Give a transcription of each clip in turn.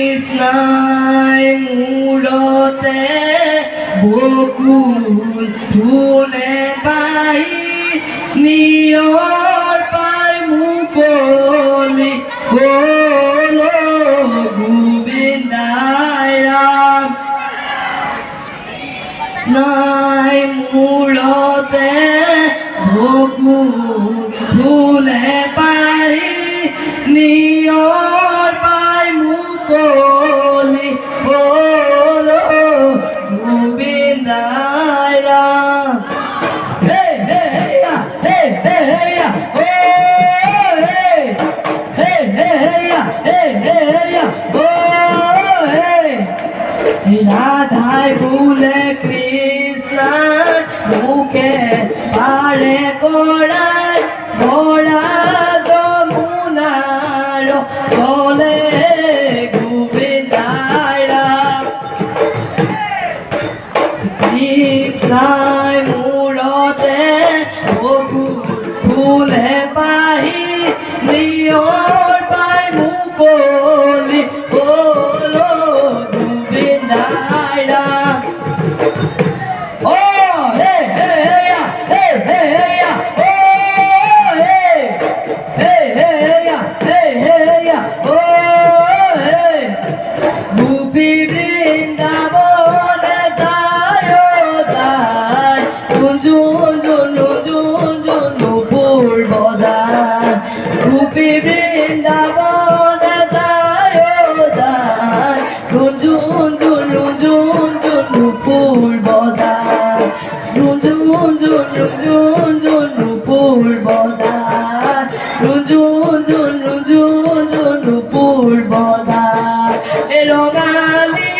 কৃষ্ণাই মূৰতে বকুল ফুলে পাই নিয়ৰ পাই মুকলি হ'ল গোবিন্দাই ৰাম কৃষ্ণাই মূৰতে বকুল ফুলে পাই নিয়ৰ পাই মুকলি হ'ল গোবিন্দাই ৰাম হে হে হেয়া হে হে হেয়া ও হে হে হে হেয়া হে হে হেয়া ও হে রাধাই ভুলে কৃষ্ণ মুখে পারে করায় ভরা যমুনার জলে গোবিন্দাই রাম কৃষ্ণাই মূৰতে বকুল ফুলে পাই নিয়ৰ পাই মুকলি হ'ল গোবিন্দাই ৰাম ও হে হে হেয়া হে হে হেয়া ও হে হে হে হেয়া হে হে হেয়া ও হে গোপী বৃন্দাবনে যায় যায় ঝুন ঝুন ঝুন ঝুন নুপুর বজায় গোপী বৃন্দাবনে যায় যায় ঝুন ঝুন ঝুন ঝুন ঝুন নুপুর বজায় ঝুন ঝুন ঝুন ঝুন ঝুন নুপুর বজায় ঝুন ঝুন ঝুন ঝুন ঝুন নুপুর বজায় এ রঙালী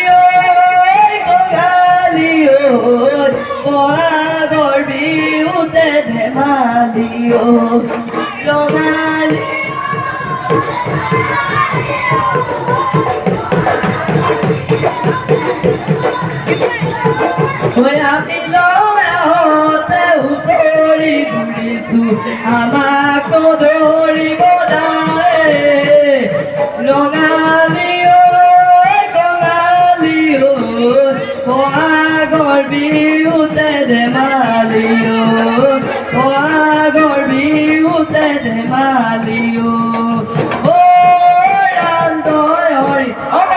বহাগৰ বিহুতে ধেমালি ৰঙালী আমি ল'ৰাহঁতে হুঁচৰি ঘূৰিছোঁ আমাক ধৰিব নোৱাৰে ৰঙালী কঙালী বহাগৰ বিহুতে ধেমালি বহাগৰ বিহুতে ধেমালি ও ৰাম তই হৰি হ'ব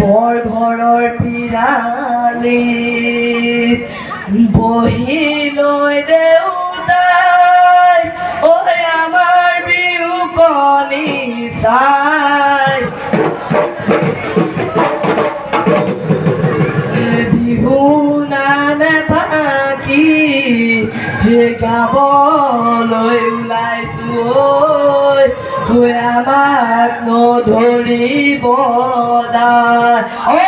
বৰ ঘৰৰ পিৰালিত বহি লৈ দেউতাই ঐ আমাৰ বিহু কণী চাই বিহু নামে ফাঁকি গাবলৈ ওলাইছোঁ ঐ আমাক নধৰিব দাই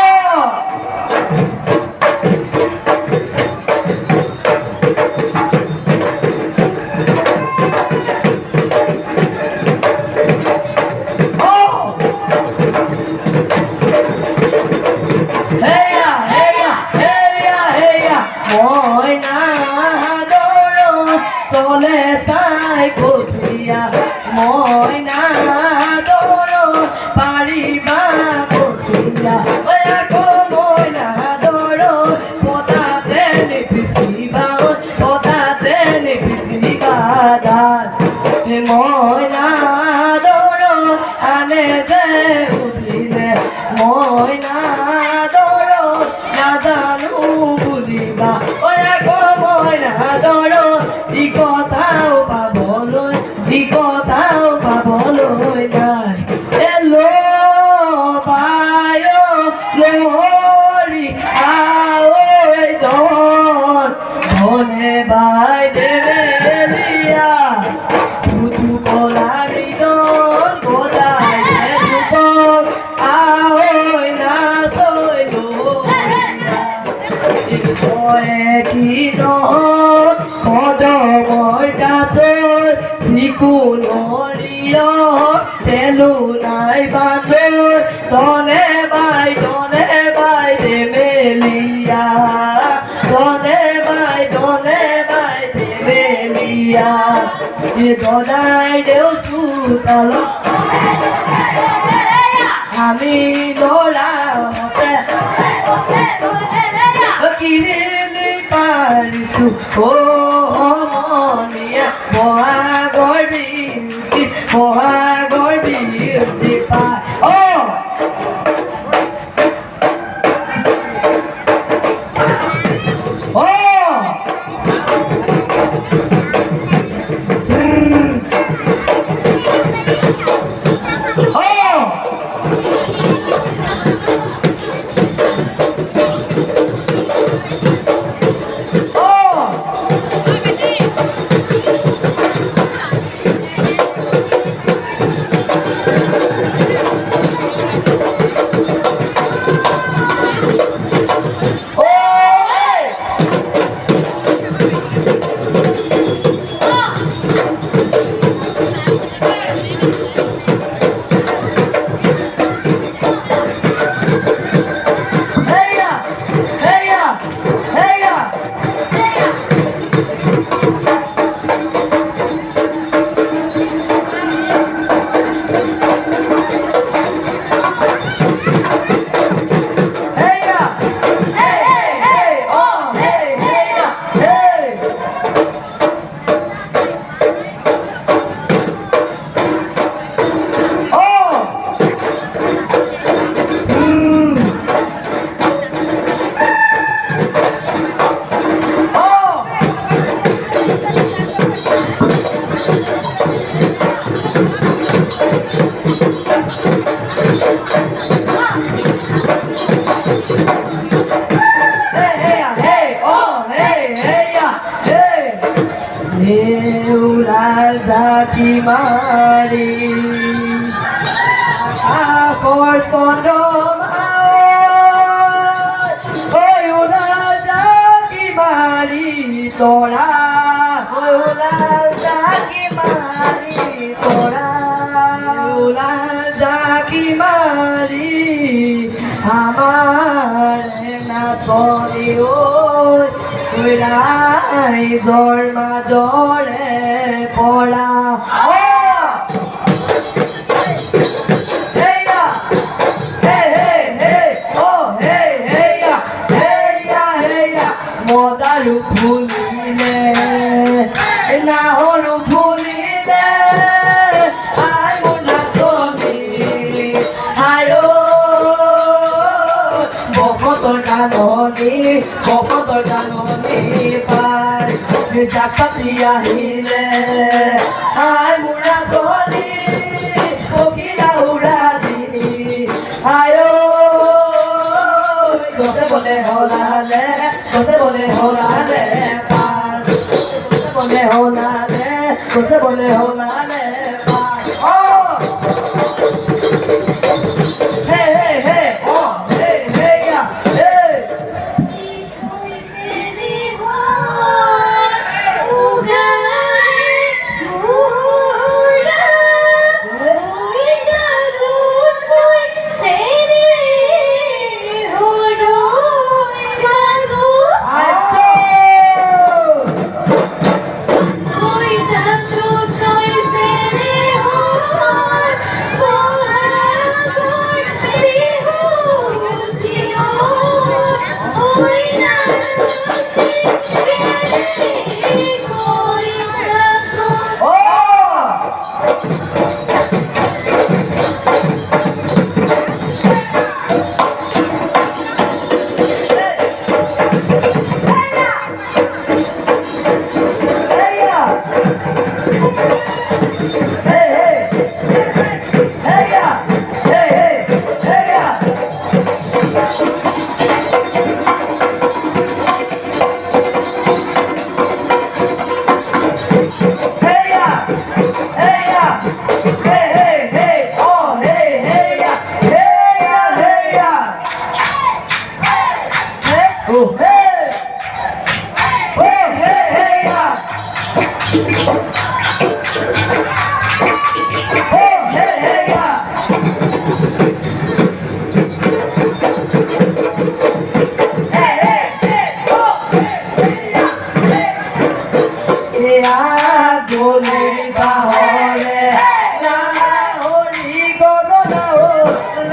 হেয়া হেয়া হেয়া হেয়া মই নাদৰো চলে চাই কঠীয়া মই নাদৰো পাৰিবা কঠীয়া আকৌ মই নাদৰো পতাতে নিপিচিবা পতাতে নিপিচিবা দান মই নাদৰো আনে যে উঠিলে মই নাদৰো নাজানো বুলিবা আকৌ মই নাদৰো ই কথাও পাবলৈ নাই এলো পায় লৰি আঐ ধনে বাই দেবেলিয়া পুতু কলাৰি দন বজাই ধুপক আঐ নাচৈ দিনত কদমৰ তাঁতৰ চিকুণৰীয় তেলো নাই বান্দৰ Done by de Melia. Done by de Melia. Ye donai Deus putalo. Ami dola mote. Kirini parisu monia. Moha gorbi pa. Oh. Zaki Mari for Sodom Oyula Zaki Mari Tora Oyula Zaki Mari Tora Oyula Zaki Mari Amare na Tori Oy Urai Zor Majore Pola Modaru Pulile Nahoru Pulile I would not go me Hayo Bokotor Kanoni Pai Japatiya Hile I would not go me Okina Uradi Hayo Kose bole hola le par. Oh! Hey, hey, hey! Oh, hey, hey, yeah, hey!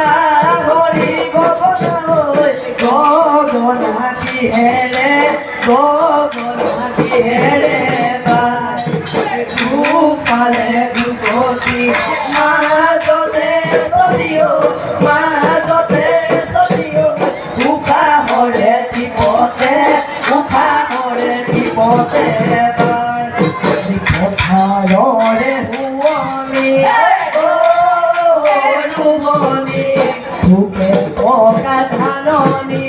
গগনা হৰি গগনা গগনা কিহেৰে পালে গুচি মাজতে চলিও উশাহৰে টিপতে পথাৰৰে শুৱনি ৰুমনি ভোকে পকা ধাননি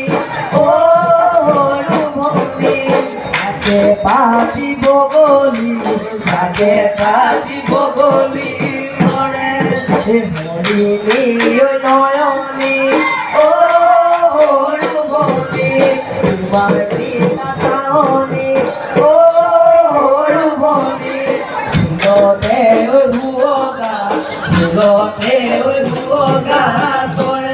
ৰুমনি চাগে পাতিব গলি মৰে হৰিণী নয়নি ৰুমনি তোমাৰ পিতা চাৱনি ৰুমনি ফুলতে ৰুৱগা কৰে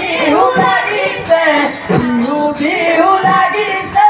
বিহু লাগিছে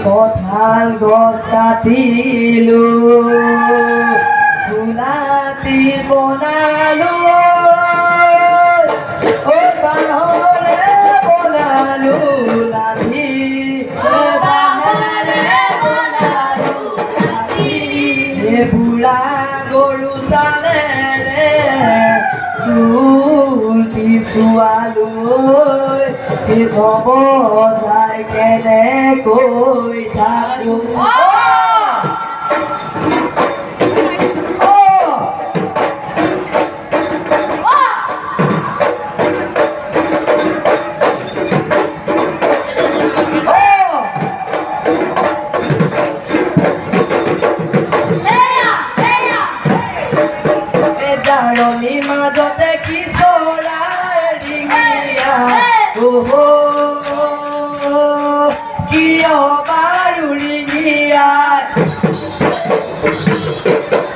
কঁঠাল গছ কাটিলো চুলাতি বনালো বাঁহৰে বনালো লাঠি বুঢ়া গৰু চালেৰে চোৱালো হব যাই কেনেকৈ থাকো জাৰণি মাজতে কি চৰাই ডিঙিয়া কিয় বাৰু ৰিঙিয়া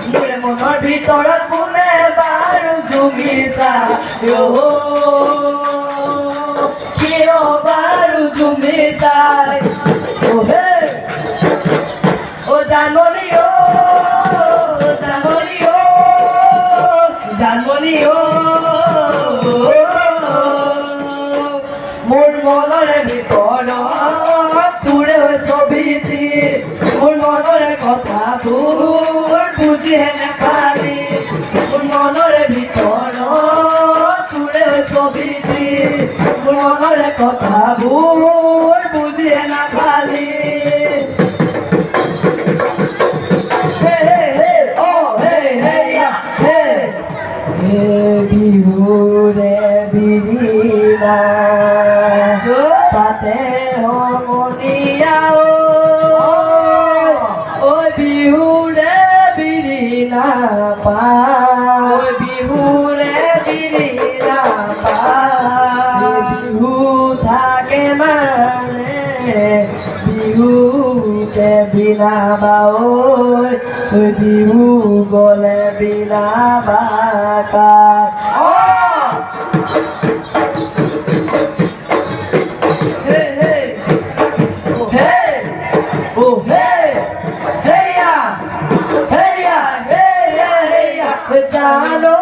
মোৰে মনৰ ভিতৰত কোনে বাৰু জুমিছা কিয় বাৰু জুমিছাই জাননী জাননী মোৰ মনৰে ভিতৰত তোৰে ছবিটি মোৰ মনৰে কথাবোৰ বুজিহে নাপালি মোৰ মনৰে ভিতৰত তোৰে ছবিটি মোৰ মনৰে কথাবোৰ বুজিহে নাপালি বিহুৰে বিৰিণা পাতে সমনীয়া বিহুৰে বিৰিণা পায় বিহুৰে বিৰিণা পায় বিহু থাকে মানে বিহুকে বিনা বাঐ বিহু গলে বিনা বাকায় জানো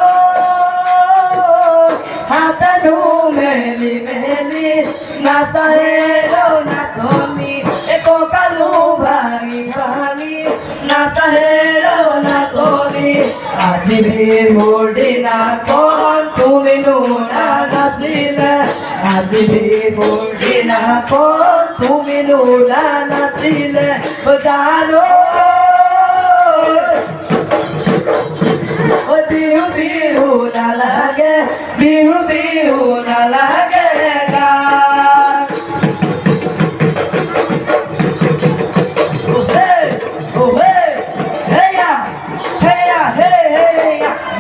হাতনো মেলি মেলি নাচাহেৰো নাচনি কঁকালো ভাঙি ভাঙি নাচাহেৰো নাচনি আজি বিহুৰ দিনাখন তুমিনো নাচিলে আজি বিহুৰ দিনাখন তুমিনো নাচিলে জানো বিহু বিহু নালাগে বিহু বিহু নালাগে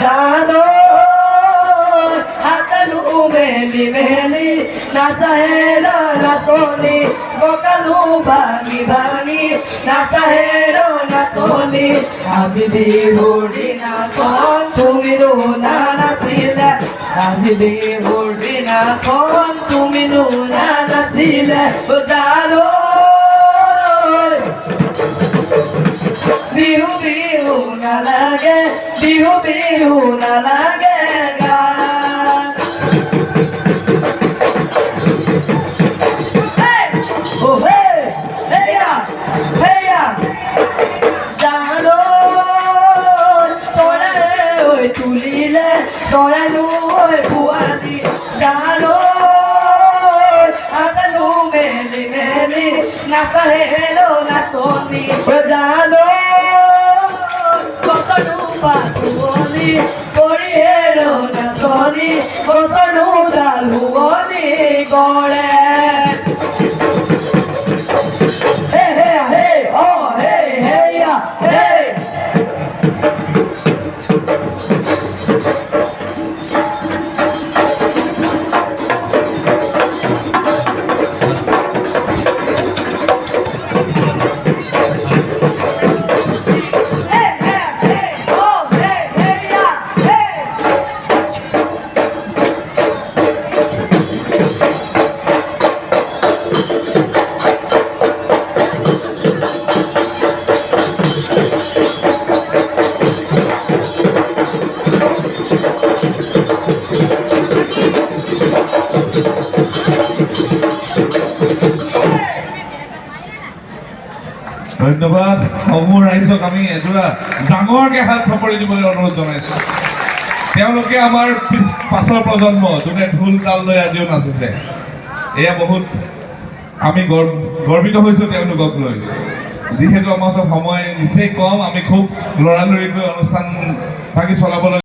জানো হাতনো মেলি মেলি নাচাহেৰো নাচনি কঁকালো ভাঙি ভাঙি নাচাহেৰো নাচনি আজি বিহুৰ দিনাখন তুমিনো নাচিলে আজি বিহুৰ দিনাখন তুমিনো নাচিলে জানো বিহু বিহু নালাগে বিহু বিহু নালাগে জানো চৰাই তুলিলে চৰাইনো পোৱালি জানো হাতনো মেলি মেলি নাচাহেৰো নাচনি জানো কতনো পাতুৱলি কৰিহেৰো নাচনি কতনো ডাল হুৱনি কৰে ধন্যবাদ সমূহ ৰাইজক আমি এযোৰা ডাঙৰকে হাত চাপৰি দিবলৈ অনুৰোধ জনাইছোঁ তেওঁলোকে আমাৰ পাছৰ প্ৰজন্ম যোনে ঢোল তাল লৈ আজিও নাচিছে এয়া বহুত আমি গৰ্বিত হৈছোঁ তেওঁলোকক লৈ যিহেতু আমাৰ ওচৰত সময় নিচেই কম আমি খুব লৰালৰিকৈ অনুষ্ঠান ভাগি চলাবলৈ